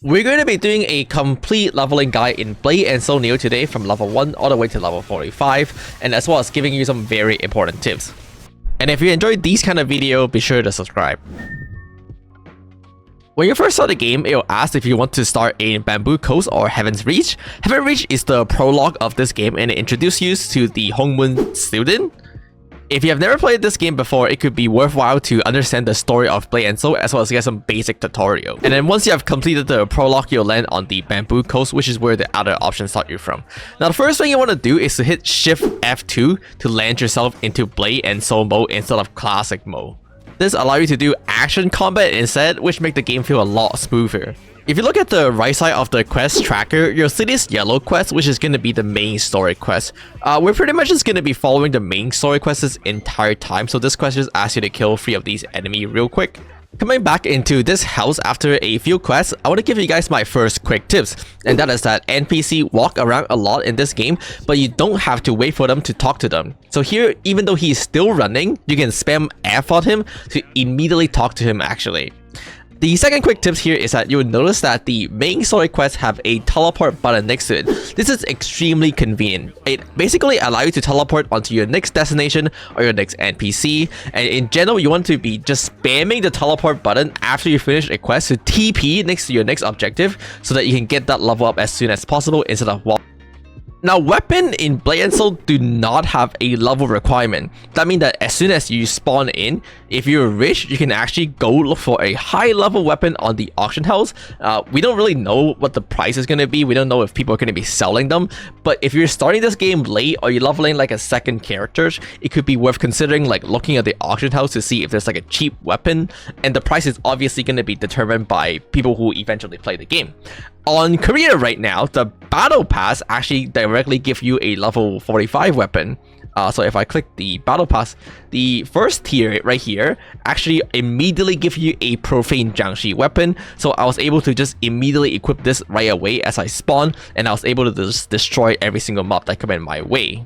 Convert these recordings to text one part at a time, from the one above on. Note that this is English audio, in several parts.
We're going to be doing a complete leveling guide in Blade and Soul Neo today from level 1 all the way to level 45, and as well as giving you some very important tips. And if you enjoyed these kind of video, be sure to subscribe. When you first start the game, it will ask if you want to start in Bamboo Coast or Heaven's Reach. Heaven's Reach is the prologue of this game and it introduces you to the Hongmun student. If you have never played this game before, it could be worthwhile to understand the story of Blade and Soul as well as get some basic tutorial. And then once you have completed the prologue, you'll land on the Bamboo Coast, which is where the other options start you from. Now the first thing you want to do is to hit Shift F2 to land yourself into Blade and Soul mode instead of classic mode. This allows you to do action combat instead, which make the game feel a lot smoother. If you look at the right side of the quest tracker, you'll see this yellow quest, which is going to be the main story quest. We're pretty much just going to be following the main story quest this entire time, so this quest just asks you to kill 3 of these enemies real quick. Coming back into this house after a few quests, I want to give you guys my first quick tips, and that is that NPC walk around a lot in this game, but you don't have to wait for them to talk to them. So here, even though he's still running, you can spam F on him to immediately talk to him actually. The second quick tip here is that you'll notice that the main story quests have a teleport button next to it. This is extremely convenient. It basically allows you to teleport onto your next destination or your next NPC, and in general you want to be just spamming the teleport button after you finish a quest to TP next to your next objective so that you can get that level up as soon as possible instead of walking. Now, weapon in Blade and Soul do not have a level requirement. That means that as soon as you spawn in, if you're rich, you can actually go look for a high level weapon on the auction house. We don't really know what the price is going to be. We don't know if people are going to be selling them. But if you're starting this game late or you're leveling like a second character, it could be worth considering like looking at the auction house to see if there's like a cheap weapon. And the price is obviously going to be determined by people who eventually play the game. On Korea right now, the Battle Pass actually directly give you a level 45 weapon. So if I click the Battle Pass, the first tier right here actually immediately give you a Profane Jiangshi weapon. So I was able to just immediately equip this right away as I spawn, and I was able to just destroy every single mob that come in my way.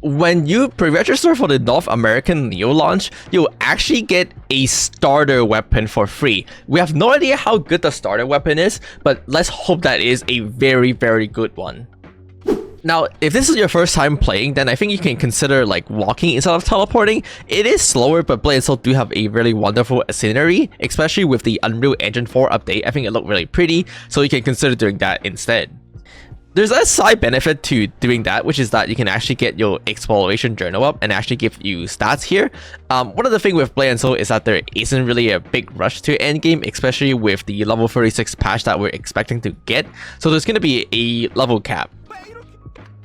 When you pre-register for the North American Neo launch, you'll actually get a starter weapon for free. We have no idea how good the starter weapon is, but let's hope that is a very, very good one. Now, if this is your first time playing, then I think you can consider like walking instead of teleporting. It is slower, but Blade and Soul do have a really wonderful scenery, especially with the Unreal Engine 4 update. I think it looked really pretty, so you can consider doing that instead. There's a side benefit to doing that, which is that you can actually get your exploration journal up and actually give you stats here. One of the things with Blade and Soul is that there isn't really a big rush to endgame, especially with the level 36 patch that we're expecting to get. So there's going to be a level cap.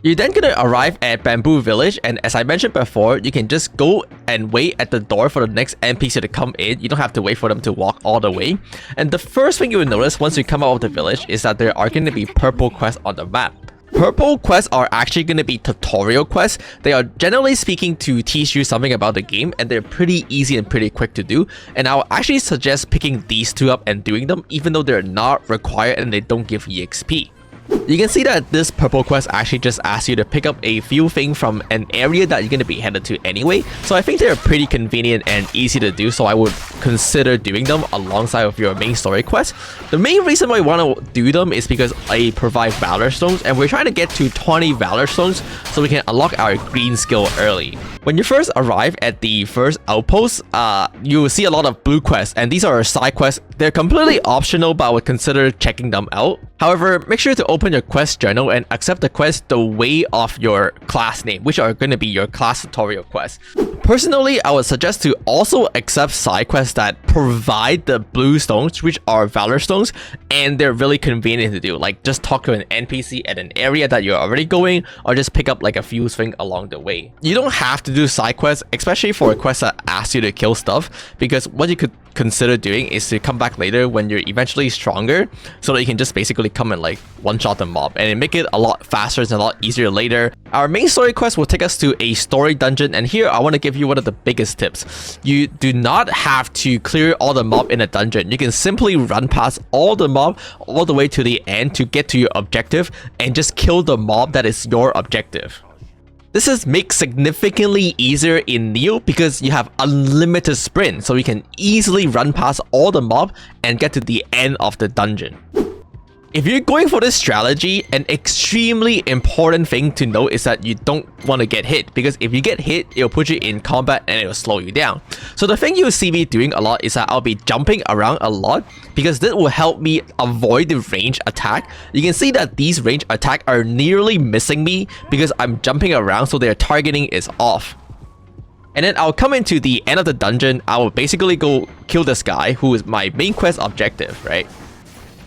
You're then going to arrive at Bamboo Village, and as I mentioned before, you can just go and wait at the door for the next NPC to come in. You don't have to wait for them to walk all the way. And the first thing you will notice once you come out of the village is that there are going to be purple quests on the map. Purple quests are actually going to be tutorial quests. They are generally speaking to teach you something about the game, and they're pretty easy and pretty quick to do. And I'll actually suggest picking these two up and doing them, even though they're not required and they don't give EXP. You can see that this purple quest actually just asks you to pick up a few things from an area that you're going to be headed to anyway. So I think they're pretty convenient and easy to do, so I would consider doing them alongside of your main story quest. The main reason why I want to do them is because I provide Valor Stones, and we're trying to get to 20 Valor Stones so we can unlock our green skill early. When you first arrive at the first outpost, you will see a lot of blue quests, and these are side quests. They're completely optional, but I would consider checking them out. However, make sure to open your quest journal and accept the quest the way of your class name, which are going to be your class tutorial quests. Personally, I would suggest to also accept side quests that provide the blue stones, which are Valor Stones, and they're really convenient to do. Like just talk to an NPC at an area that you're already going, or just pick up like a few things along the way. You don't have to do side quests, especially for a quest that asks you to kill stuff, because what you could consider doing is to come back later when you're eventually stronger, so that you can just basically come and like one-shot the mob, and it make it a lot faster and a lot easier later. Our main story quest will take us to a story dungeon, and here I want to give you one of the biggest tips. You do not have to clear all the mob in a dungeon. You can simply run past all the mob all the way to the end to get to your objective and just kill the mob that is your objective. This is made significantly easier in Neo because you have unlimited sprint, so you can easily run past all the mob and get to the end of the dungeon. If you're going for this strategy, an extremely important thing to note is that you don't want to get hit, because if you get hit, it'll put you in combat and it'll slow you down. So the thing you'll see me doing a lot is that I'll be jumping around a lot, because this will help me avoid the range attack. You can see that these range attack are nearly missing me because I'm jumping around, so their targeting is off. And then I'll come into the end of the dungeon. I will basically go kill this guy who is my main quest objective, right?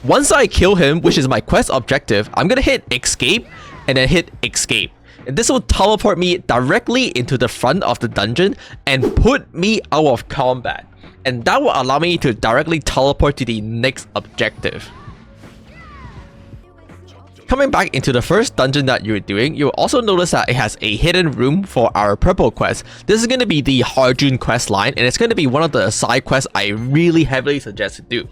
Once I kill him, which is my quest objective, I'm gonna hit escape and then hit escape. And this will teleport me directly into the front of the dungeon and put me out of combat. And that will allow me to directly teleport to the next objective. Coming back into the first dungeon that you're doing, you'll also notice that it has a hidden room for our purple quest. This is going to be the Harjun quest line, and it's going to be one of the side quests I really heavily suggest to do.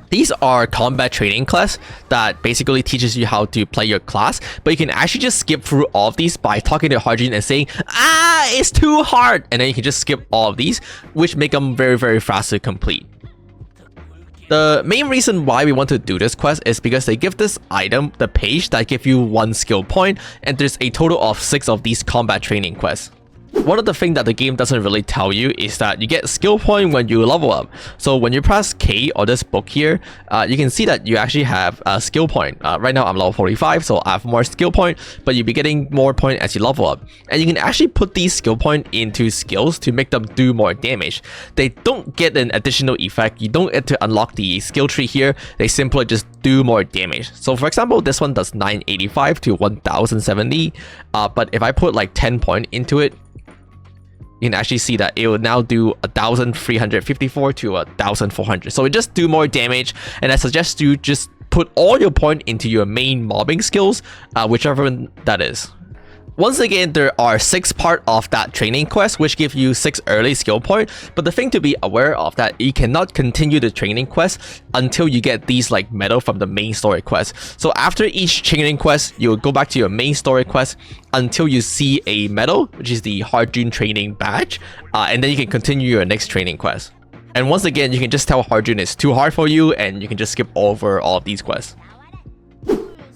These are combat training class that basically teaches you how to play your class, but you can actually just skip through all of these by talking to Harjun and saying, it's too hard, and then you can just skip all of these, which make them very, very fast to complete. The main reason why we want to do this quest is because they give this item, the page, that give you 1 skill point, and there's a total of 6 of these combat training quests. One of the things that the game doesn't really tell you is that you get skill point when you level up. So when you press K or this book here, you can see that you actually have a skill point. Right now I'm level 45, so I have more skill point, but you'll be getting more point as you level up. And you can actually put these skill point into skills to make them do more damage. They don't get an additional effect. You don't get to unlock the skill tree here. They simply just do more damage. So for example, this one does 985 to 1070, but if I put like 10 point into it, you can actually see that it will now do 1354 to 1400. So it just do more damage, and I suggest you just put all your point into your main mobbing skills, whichever one that is. Once again, there are 6 parts of that training quest which give you 6 early skill point, but the thing to be aware of that you cannot continue the training quest until you get these like medal from the main story quest. So after each training quest, you'll go back to your main story quest until you see a medal, which is the Harjun training badge, and then you can continue your next training quest. And once again, you can just tell Harjun it's too hard for you and you can just skip over all of these quests.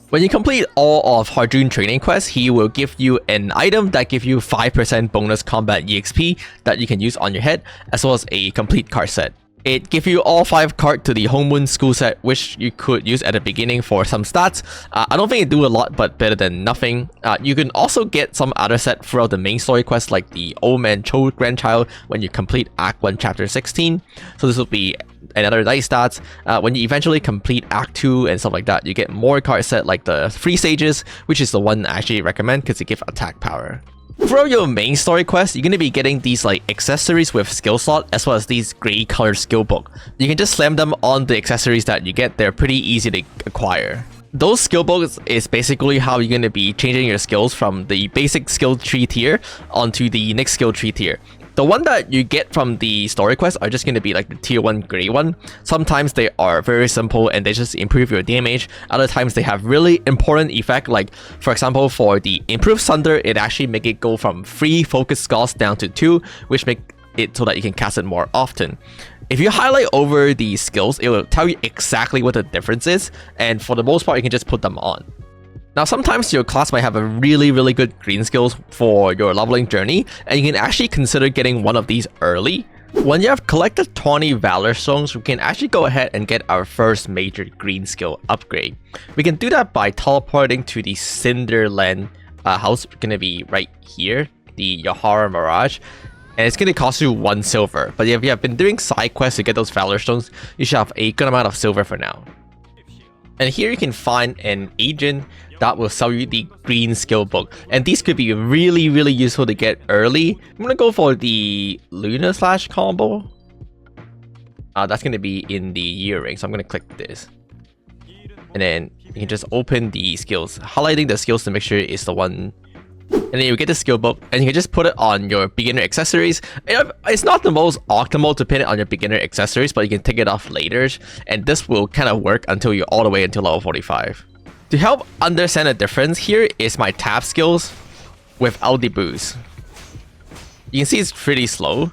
When you complete all of Harjun training quests, he will give you an item that gives you 5% bonus combat EXP that you can use on your head, as well as a complete card set. It gives you all 5 cards to the Homewood school set, which you could use at the beginning for some stats. I don't think it do a lot, but better than nothing. You can also get some other set throughout the main story quest, like the Old Man Cho grandchild when you complete Act 1 Chapter 16. So this will be another nice stats. When you eventually complete Act 2 and stuff like that, you get more card set like the 3 Sages, which is the one I actually recommend because it gives attack power. Throughout your main story quest, you're going to be getting these like accessories with skill slot, as well as these gray colored skill book. You can just slam them on the accessories that you get. They're pretty easy to acquire. Those skill books is basically how you're going to be changing your skills from the basic skill tree tier onto the next skill tree tier. The one that you get from the story quests are just going to be like the tier 1 gray one. Sometimes they are very simple and they just improve your damage. Other times they have really important effect, like for example for the improved Sunder, it actually make it go from 3 focus scars down to 2, which make it so that you can cast it more often. If you highlight over the skills, it will tell you exactly what the difference is, and for the most part you can just put them on. Now sometimes your class might have a really good green skills for your leveling journey, and you can actually consider getting one of these early. When you have collected 20 Valor Stones, we can actually go ahead and get our first major green skill upgrade. We can do that by teleporting to the Cinderland house, going to be right here, the Yahara Mirage. And it's going to cost you 1 silver, but if you have been doing side quests to get those Valor Stones, you should have a good amount of silver for now. And here you can find an agent that will sell you the green skill book, and these could be really useful to get early. I'm gonna go for the Luna slash combo. That's gonna be in the earring, so I'm gonna click this, and then you can just open the skills, highlighting the skills to make sure it's the one. And then you get the skill book, and you can just put it on your beginner accessories. It's not the most optimal to pin it on your beginner accessories, but you can take it off later, and this will kind of work until you're all the way until level 45. To help understand the difference, here is my tab skills without the boost. You can see it's pretty slow.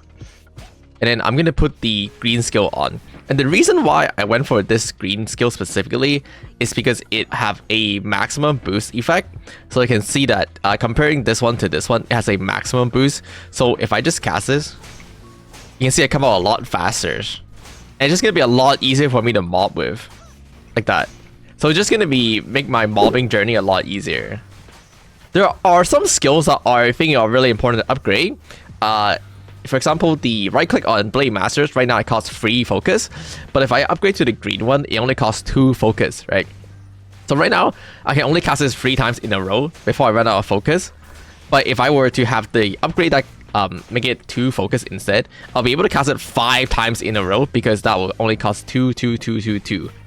And then I'm going to put the green skill on. And the reason why I went for this green skill specifically is because it have a maximum boost effect. So you can see that comparing this one to this one, it has a maximum boost. So if I just cast this, you can see it come out a lot faster. And it's just going to be a lot easier for me to mob with. Like that. So it's just going to make my mobbing journey a lot easier. There are some skills that I think are really important to upgrade. For example, the right click on Blade Masters, right now it costs 3 focus. But if I upgrade to the green one, it only costs 2 focus, right? So right now, I can only cast this 3 times in a row before I run out of focus. But if I were to have the upgrade that make it 2 focus instead, I'll be able to cast it 5 times in a row because that will only cost 2,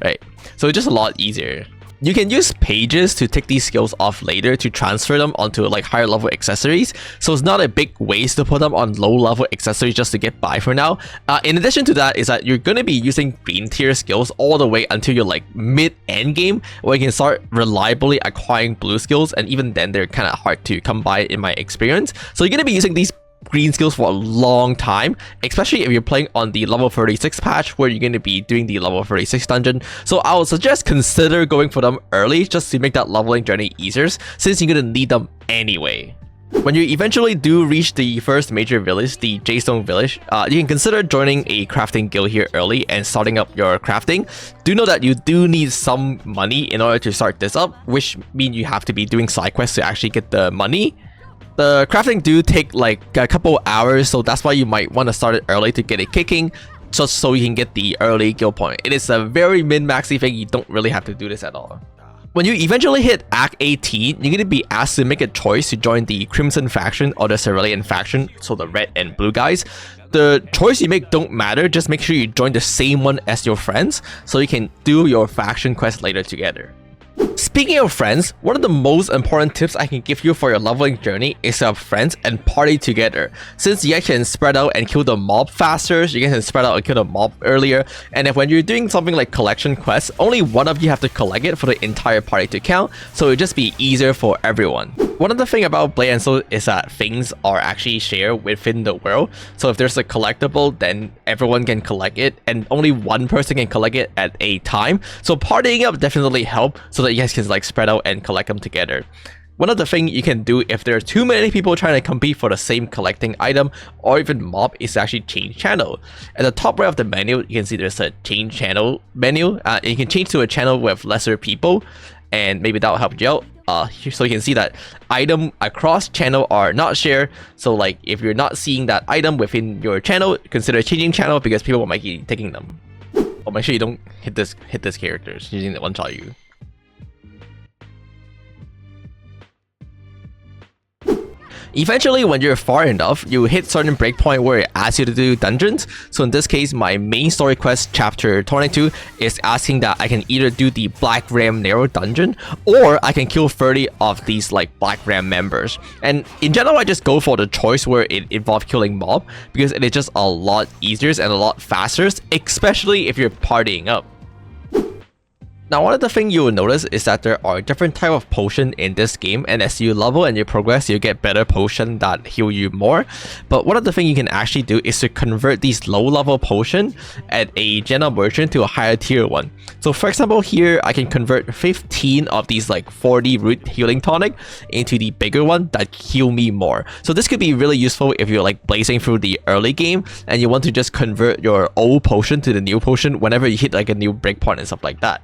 right? So it's just a lot easier. You can use pages to take these skills off later to transfer them onto like higher level accessories, so it's not a big waste to put them on low level accessories just to get by for now. In addition to that is that you're going to be using green tier skills all the way until you're like mid end game, where you can start reliably acquiring blue skills, and even then they're kind of hard to come by in my experience. So you're going to be using these green skills for a long time, especially if you're playing on the level 36 patch where you're going to be doing the level 36 dungeon. So I would suggest consider going for them early just to make that leveling journey easier, since you're going to need them anyway. When you eventually do reach the first major village, the Jaystone village, you can consider joining a crafting guild here early and starting up your crafting. Do know that you do need some money in order to start this up, which means you have to be doing side quests to actually get the money. The crafting do take like a couple hours, so that's why you might want to start it early to get it kicking, just so you can get the early guild point. It is a very min-maxy thing, you don't really have to do this at all. When you eventually hit Act 18, you're going to be asked to make a choice to join the Crimson faction or the Cerulean faction, so the red and blue guys. The choice you make don't matter, just make sure you join the same one as your friends, so you can do your faction quest later together. Speaking of friends, one of the most important tips I can give you for your leveling journey is to have friends and party together. Since you guys can spread out and kill the mob faster, you guys can spread out and kill the mob earlier, and if when you're doing something like collection quests, only one of you have to collect it for the entire party to count, so it'll just be easier for everyone. One of the things about Blade and Soul is that things are actually shared within the world, so if there's a collectible, then everyone can collect it, and only one person can collect it at a time. So partying up definitely help, so that you guys can like spread out and collect them together. One of the things you can do if there are too many people trying to compete for the same collecting item or even mob is to actually change channel. At the top right of the menu, you can see there's a change channel menu. You can change to a channel with lesser people, and maybe that'll help you out. So you can see that item across channel are not shared. So like if you're not seeing that item within your channel, consider changing channel because people might be taking them. Or make sure you don't hit this characters using the one shot you. Eventually, when you're far enough, you hit certain breakpoint where it asks you to do dungeons. So in this case, my main story quest chapter 22 is asking that I can either do the Black Ram Narrow dungeon, or I can kill 30 of these like Black Ram members. And in general, I just go for the choice where it involves killing mob, because it is just a lot easier and a lot faster, especially if you're partying up. Now, one of the things you will notice is that there are different type of potion in this game, and as you level and you progress, you get better potion that heal you more. But one of the things you can actually do is to convert these low level potion at a general merchant to a higher tier one. So for example, here I can convert 15 of these like 40 root healing tonic into the bigger one that heal me more. So this could be really useful if you're like blazing through the early game and you want to just convert your old potion to the new potion whenever you hit like a new breakpoint and stuff like that.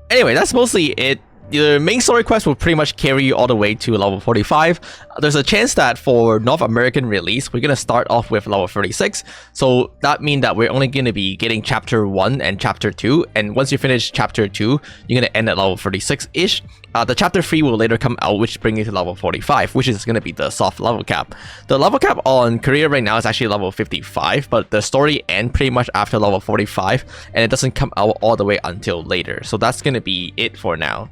Anyway, that's mostly it. The main story quest will pretty much carry you all the way to level 45. There's a chance that for North American release, we're going to start off with level 36. So that means that we're only going to be getting chapter 1 and chapter 2. And once you finish chapter 2, you're going to end at level 36-ish. The chapter 3 will later come out, which brings you to level 45, which is going to be the soft level cap. The level cap on career right now is actually level 55, but the story ends pretty much after level 45, and it doesn't come out all the way until later. So that's going to be it for now.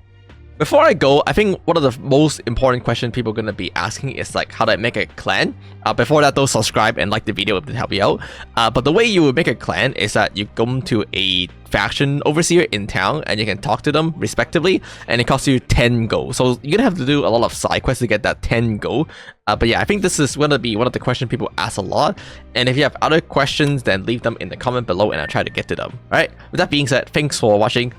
Before I go, I think one of the most important questions people are going to be asking is like, how do I make a clan? Before that though, subscribe and like the video to help you out. But the way you would make a clan is that you go to a faction overseer in town and you can talk to them respectively, and it costs you 10 gold. So you're gonna have to do a lot of side quests to get that 10 gold. But yeah, I think this is gonna be one of the questions people ask a lot. And if you have other questions, then leave them in the comment below and I'll try to get to them. Alright, with that being said, thanks for watching.